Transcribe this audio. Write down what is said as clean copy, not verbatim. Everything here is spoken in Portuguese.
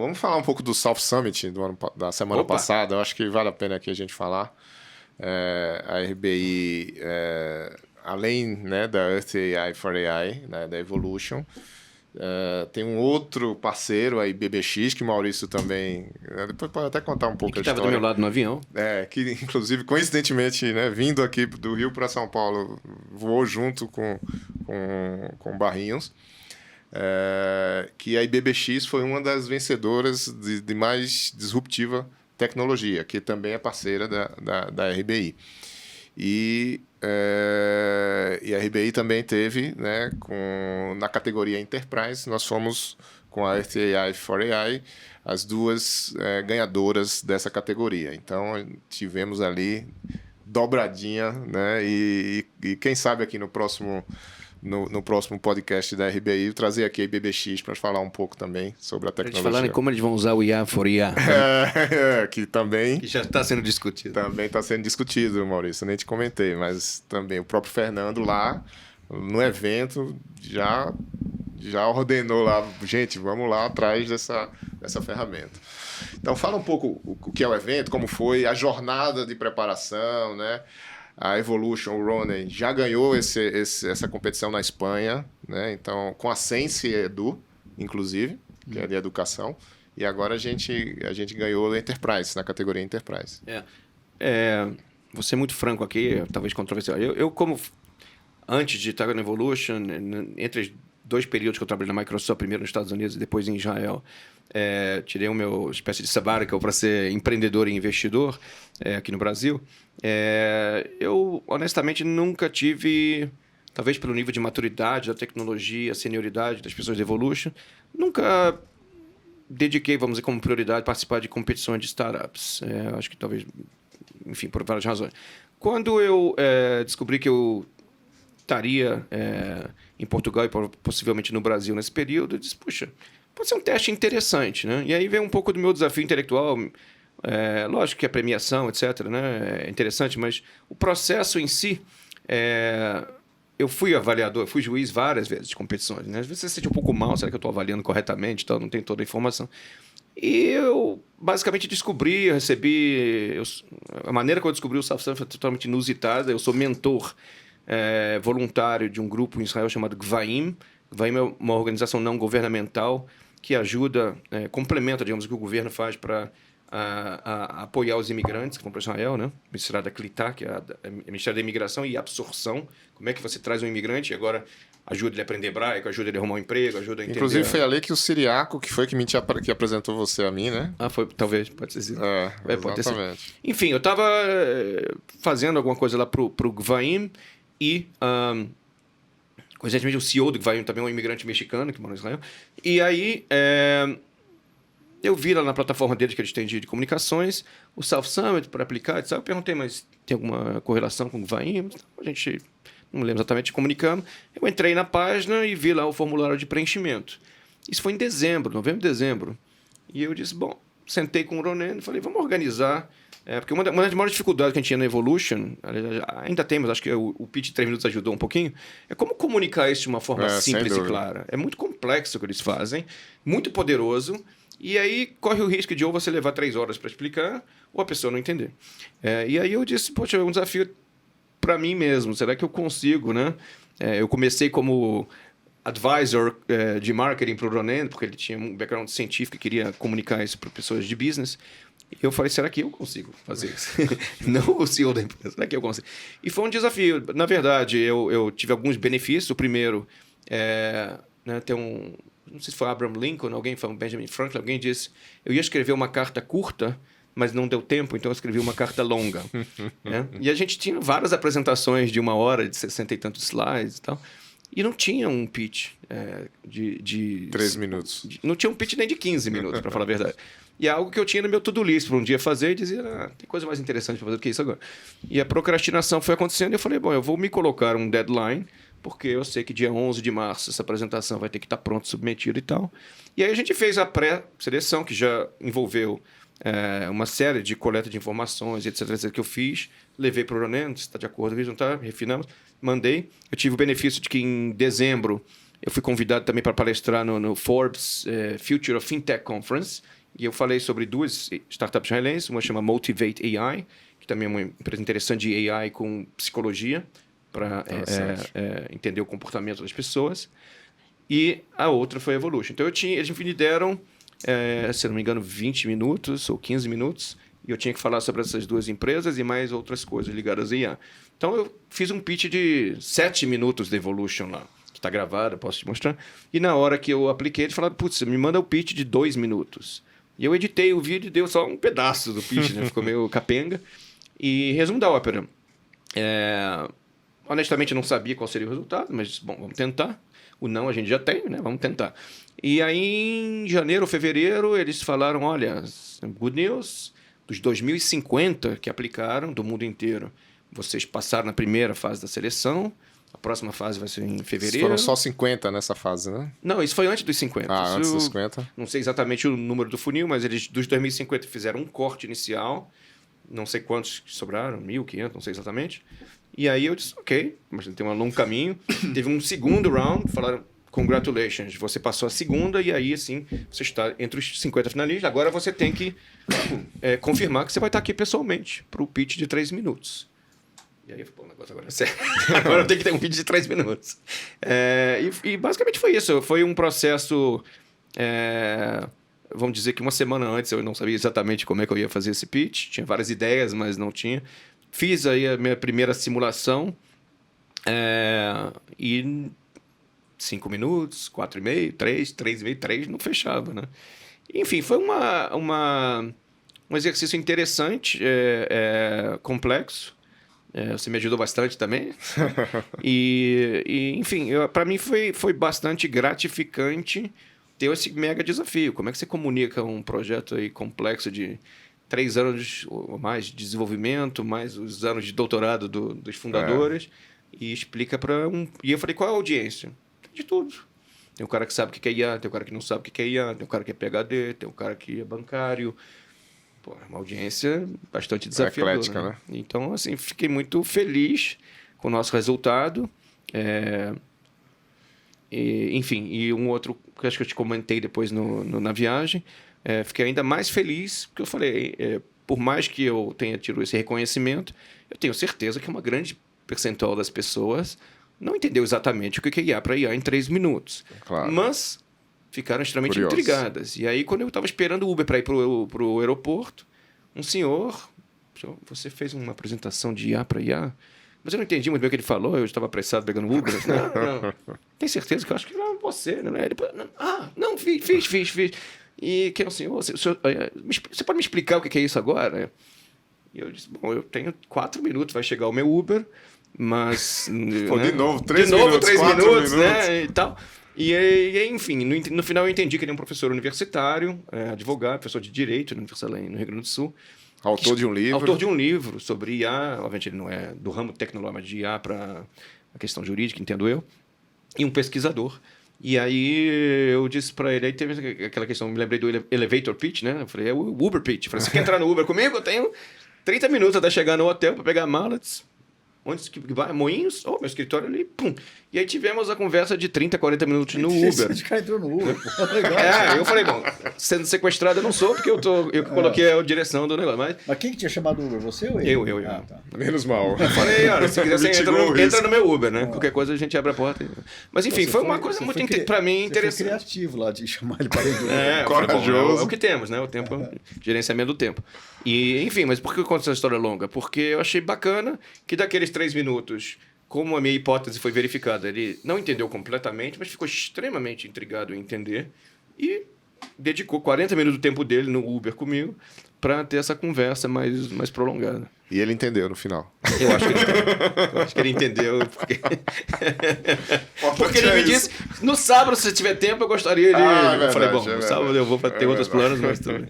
vamos falar um pouco do South Summit da semana passada. Eu acho que vale a pena aqui a gente falar. A RBI, além, né, da Earth AI for AI, né, da Evolution, tem um outro parceiro, a IBBX, que o Maurício também... depois pode até contar um pouco a história. Que estava do meu lado no avião. Que, inclusive, coincidentemente, né, vindo aqui do Rio para São Paulo, voou junto com Barrinhos. Que a IBBX foi uma das vencedoras de mais disruptiva tecnologia, que também é parceira da RBI. E a RBI também teve, né, na categoria Enterprise, nós fomos com a Earth AI for AI, as duas ganhadoras dessa categoria. Então, tivemos ali dobradinha, né, e quem sabe aqui no próximo podcast da RBI, trazer aqui a IBBX para falar um pouco também sobre a tecnologia. Eles falarem como eles vão usar o IA for IA. Que já está sendo discutido. Também está sendo discutido, Maurício. Eu nem te comentei, mas também o próprio Fernando lá, no evento, já ordenou lá, gente, vamos lá atrás dessa ferramenta. Então, fala um pouco o que é o evento, como foi a jornada de preparação, né? A Evolution, o Ronen, já ganhou essa competição na Espanha, né? Então, com a Sense Edu, inclusive, que é de educação. E agora a gente ganhou o Enterprise, na categoria Enterprise. Vou ser muito franco aqui, talvez controversial. Eu como antes de estar na Evolution, entre os 2 períodos que eu trabalhei na Microsoft, primeiro nos Estados Unidos e depois em Israel, tirei o meu espécie de sabbatical para ser empreendedor e investidor aqui no Brasil. Eu, honestamente, nunca tive, talvez pelo nível de maturidade da tecnologia, senioridade das pessoas da Evolution, nunca dediquei, vamos dizer, como prioridade participar de competições de startups. Acho que talvez, enfim, por várias razões. Quando eu descobri que eu estaria em Portugal e possivelmente no Brasil nesse período, eu disse, puxa, pode ser um teste interessante, né? E aí veio um pouco do meu desafio intelectual. Lógico que a premiação, etc., né, é interessante, mas o processo em si, eu fui avaliador, eu fui juiz várias vezes de competições, né? Às vezes você se sente um pouco mal, será que eu estou avaliando corretamente, tal, não tem toda a informação. E eu basicamente descobri, a maneira que eu descobri o South Summit foi totalmente inusitada. Eu sou mentor voluntário de um grupo em Israel chamado Gvaim. Gvaim é uma organização não governamental que ajuda, complementa, digamos, o que o governo faz para apoiar os imigrantes que vão para Israel, né? O Ministério da Clitá, que é o Ministério da Imigração e Absorção. Como é que você traz um imigrante e agora ajuda ele a aprender hebraico, ajuda ele a arrumar um emprego, ajuda a entender... Inclusive foi ali que o Siriaco, que foi que apresentou você a mim, né? Foi, talvez, pode ser. Pode ser. Enfim, eu estava fazendo alguma coisa lá pro Gvaim e... coincidentemente, o CEO do Gvaim também é um imigrante mexicano que mora em Israel. E aí... eu vi lá na plataforma deles que eles têm de comunicações, o South Summit para aplicar, etc. Eu perguntei, mas tem alguma correlação com o Gvaim? A gente não lembro exatamente, comunicando. Eu entrei na página e vi lá o formulário de preenchimento. Isso foi em dezembro, novembro, dezembro. E eu disse, bom, sentei com o Ronen e falei, vamos organizar. Porque uma das maiores dificuldades que a gente tinha na Evolution, ainda tem, mas acho que o pitch de 3 minutos ajudou um pouquinho, é como comunicar isso de uma forma simples e clara. É muito complexo o que eles fazem, muito poderoso. E aí corre o risco de ou você levar 3 horas para explicar ou a pessoa não entender. E aí eu disse, poxa, é um desafio para mim mesmo. Será que eu consigo, né? Eu comecei como advisor de marketing para o Ronen, porque ele tinha um background científico e queria comunicar isso para pessoas de business. E eu falei, será que eu consigo fazer isso? Não o CEO da empresa, será que eu consigo? E foi um desafio. Na verdade, eu tive alguns benefícios. O primeiro, né, tem não sei se foi Abraham Lincoln, alguém falou, Benjamin Franklin, alguém disse, eu ia escrever uma carta curta, mas não deu tempo, então eu escrevi uma carta longa. Né? E a gente tinha várias apresentações de 1 hora, de 60 e tantos slides e tal, e não tinha um pitch de 3 minutos. Não tinha um pitch nem de 15 minutos, para falar a verdade. E é algo que eu tinha no meu to-do list para um dia fazer e dizia, tem coisa mais interessante para fazer do que isso agora. E a procrastinação foi acontecendo e eu falei, bom, eu vou me colocar um deadline, porque eu sei que dia 11 de março essa apresentação vai ter que estar pronta, submetida e tal. E aí a gente fez a pré-seleção, que já envolveu uma série de coleta de informações, etc, que eu fiz. Levei para o Ronen, se está de acordo, não está, refinamos, mandei. Eu tive o benefício de que em dezembro eu fui convidado também para palestrar no Forbes Future of Fintech Conference, e eu falei sobre 2 startups israelenses, uma chama Motivate AI, que também é uma empresa interessante de AI com psicologia, para entender o comportamento das pessoas. E a outra foi a Evolution. Então, eles me deram, se não me engano, 20 minutos ou 15 minutos, e eu tinha que falar sobre essas 2 empresas e mais outras coisas ligadas a IA. Então, eu fiz um pitch de 7 minutos da Evolution lá, que está gravado, posso te mostrar. E na hora que eu apliquei, eles falaram, putz, me manda o pitch de 2 minutos. E eu editei o vídeo e deu só um pedaço do pitch, né? Ficou meio capenga. E resumo da ópera. Honestamente, eu não sabia qual seria o resultado, mas, bom, vamos tentar. O não a gente já tem, né? Vamos tentar. E aí, em janeiro ou fevereiro, eles falaram, olha, good news, dos 2050 que aplicaram do mundo inteiro, vocês passaram na primeira fase da seleção, a próxima fase vai ser em fevereiro. Foram só 50 nessa fase, né? Não, isso foi antes dos 50. Antes dos 50. Não sei exatamente o número do funil, mas eles, dos 2050, fizeram um corte inicial, não sei quantos sobraram, 1.500, não sei exatamente. E aí eu disse, ok, mas tem um longo caminho. Teve um segundo round, falaram, congratulations, você passou a segunda e aí, assim, você está entre os 50 finalistas. Agora você tem que confirmar que você vai estar aqui pessoalmente para o pitch de 3 minutos. E aí, pô, o negócio agora é sério. Agora eu tenho que ter um pitch de 3 minutos. E basicamente foi isso. Foi um processo... vamos dizer que uma semana antes eu não sabia exatamente como é que eu ia fazer esse pitch. Tinha várias ideias, mas não tinha. Fiz aí a minha primeira simulação e 5 minutos, 4,5, 3,5, 3 não fechava, né? Enfim, foi um exercício interessante, complexo. Você me ajudou bastante também. Enfim, para mim foi bastante gratificante ter esse mega desafio. Como é que você comunica um projeto aí complexo de 3 anos ou mais de desenvolvimento, mais os anos de doutorado dos fundadores, e explica para um... E eu falei, qual é a audiência? Tem de tudo. Tem um cara que sabe o que é IA, tem um cara que não sabe o que é IA, tem um cara que é PhD, tem um cara que é bancário. Pô, é uma audiência bastante desafiadora. Eclética, né? Então, assim, fiquei muito feliz com o nosso resultado. Enfim, e um outro que acho que eu te comentei depois na viagem, fiquei ainda mais feliz, porque eu falei, por mais que eu tenha tido esse reconhecimento, eu tenho certeza que uma grande percentual das pessoas não entendeu exatamente o que é IA para IA em 3 minutos. Claro. Mas ficaram extremamente Curiosos. Intrigadas. E aí, quando eu estava esperando o Uber para ir para o aeroporto, um senhor, você fez uma apresentação de IA para IA? Mas eu não entendi muito bem o que ele falou, eu estava apressado pegando Uber. Não. Tem certeza que eu acho que não é você, né? Ele, não, fiz. E quem é o senhor? Você pode me explicar o que é isso agora? E eu disse, bom, eu tenho 4 minutos, vai chegar o meu Uber, mas... Pô, né? de novo, 3 minutos, 3 4 minutos, minutos. né? E tal. E enfim, no final eu entendi que ele é um professor universitário, advogado, professor de Direito na Universidade no Rio Grande do Sul. Autor de um livro. Autor de um livro sobre IA, obviamente ele não é do ramo tecnológico, mas de IA para a questão jurídica, entendo eu, e um pesquisador. E aí eu disse para ele, aí teve aquela questão, me lembrei do elevator pitch, né? Eu falei, é o Uber pitch. Eu falei, você quer entrar no Uber comigo? Eu tenho 30 minutos até chegar no hotel para pegar a mala. Onde que vai? Moinhos? Meu escritório ali, pum. E aí tivemos a conversa de 30, 40 minutos no Uber. Esse cara entrou no Uber, pô, legal. Eu falei, bom, sendo sequestrado eu não sou, porque eu coloquei a direção do negócio. Mas quem que tinha chamado o Uber? Você ou ele? Eu. Ah, tá. Menos mal. Eu falei, olha, se quiser você Mitigou entra no meu Uber, né? Qualquer coisa a gente abre a porta. Mas enfim, Você foi uma coisa muito, pra mim, interessante. Você foi criativo lá de chamar ele para dentro do Uber. Corajoso. É o que temos, né? O tempo, gerenciamento do tempo. E, enfim, mas por que eu conto essa história longa? Porque eu achei bacana que daqueles 3 minutos, como a minha hipótese foi verificada, ele não entendeu completamente, mas ficou extremamente intrigado em entender e dedicou 40 minutos do tempo dele no Uber comigo para ter essa conversa mais prolongada. E ele entendeu no final. Eu acho que ele entendeu. Porque ele me disse, no sábado, se tiver tempo, eu gostaria de... eu falei, bom, no sábado eu vou ter outros planos, mas tudo bem.